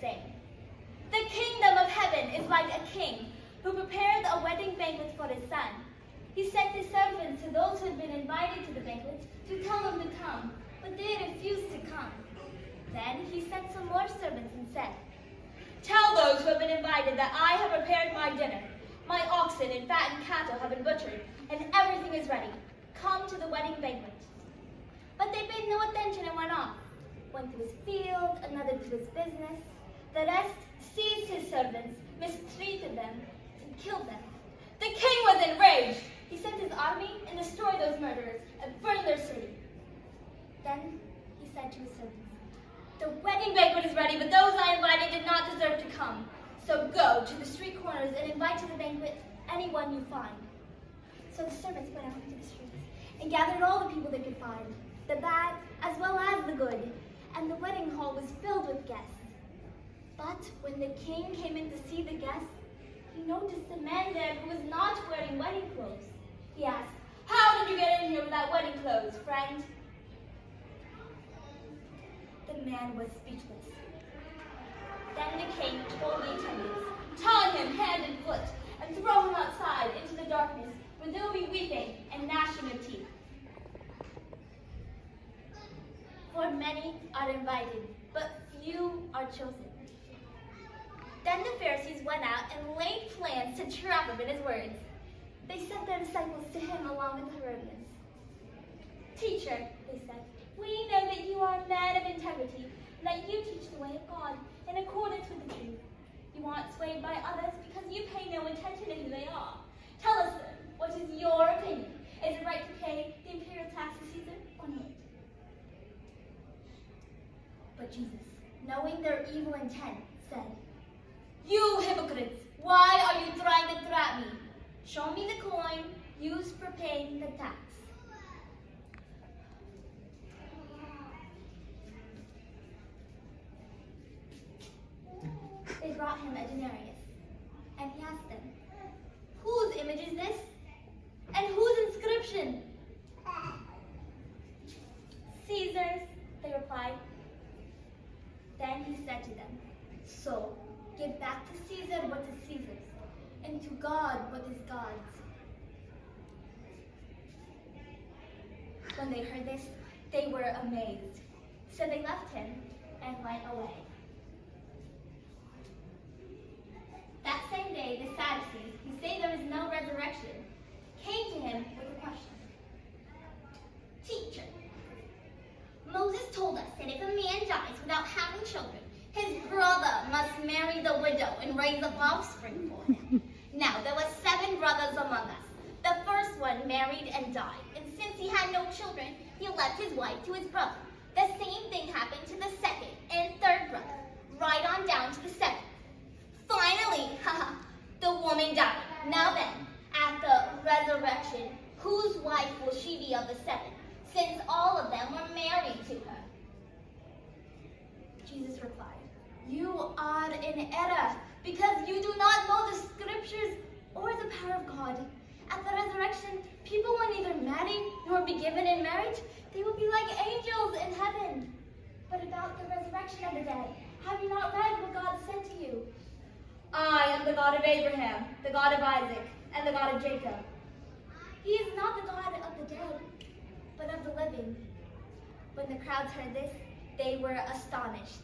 saying, "The kingdom of heaven is like a king who prepared a wedding banquet for his son. He sent his servants to those who had been invited to the banquet to tell them to come, but they refused to come. Then he sent some more servants and said, 'Tell those who have been invited that I have prepared my dinner. My oxen and fattened cattle have been butchered, and everything is ready. Come to the wedding banquet.' But they paid no attention and went off. One to his field, another to his business. The rest seized his servants, mistreated them, and killed them. The king was enraged. He sent his army and destroyed those murderers and burned their city. Then he said to his servants, 'The wedding banquet is ready, but those I invited did not deserve to come. So go to the street corners and invite to the banquet anyone you find.' So the servants went out into the streets and gathered all the people they could find, the bad as well as the good, and the wedding hall was filled with guests. But when the king came in to see the guests, he noticed a man there who was not wearing wedding clothes. He asked, 'How did you get in here without wedding clothes, friend?' The man was speechless. Then the king told the attendants, 'Tie him hand and foot and throw him outside into the darkness, where there will be weeping and gnashing of teeth.' For many are invited, but few are chosen." Then the Pharisees went out and laid plans to trap him in his words. They sent their disciples to him along with Herodians. "Teacher," they said, "we know that you are a man of integrity, and that you teach the way of God in accordance with the truth. You aren't swayed by others because you pay no attention to who they are. Tell us then, what is your opinion? Is it right to pay the imperial tax to Caesar or not?" But Jesus, knowing their evil intent, said, "You hypocrites, why are you trying to trap me? Show me the coin used for paying the tax." They brought him a denarius, and he asked them, "Whose image is this? And whose inscription?" "Caesar's," they replied. Then he said to them, "So, give back to Caesar what is Caesar's, and to God what is God's." When they heard this, they were amazed. So they left him and went away. That same day, the Sadducees, who say there is no resurrection, came to him with a question. "Teacher, Moses told us that if a man dies without having children, his brother must marry the widow and raise up offspring for him. Now, there were 7 brothers among us. The first one married and died, and since he had no children, he left his wife to his brother. The same thing happened to the second and third brother, right on down to the 7th. Finally, the woman died. Now then, at the resurrection, whose wife will she be of the 7, since all of them were married to her?" Jesus replied, "You are in error, because you do not know the scriptures or the power of God. At the resurrection, people will neither marry nor be given in marriage. They will be like angels in heaven. But about the resurrection of the dead, have you not read what God said to you? 'I am the God of Abraham, the God of Isaac, and the God of Jacob.' He is not the God of the dead, but of the living." When the crowds heard this, they were astonished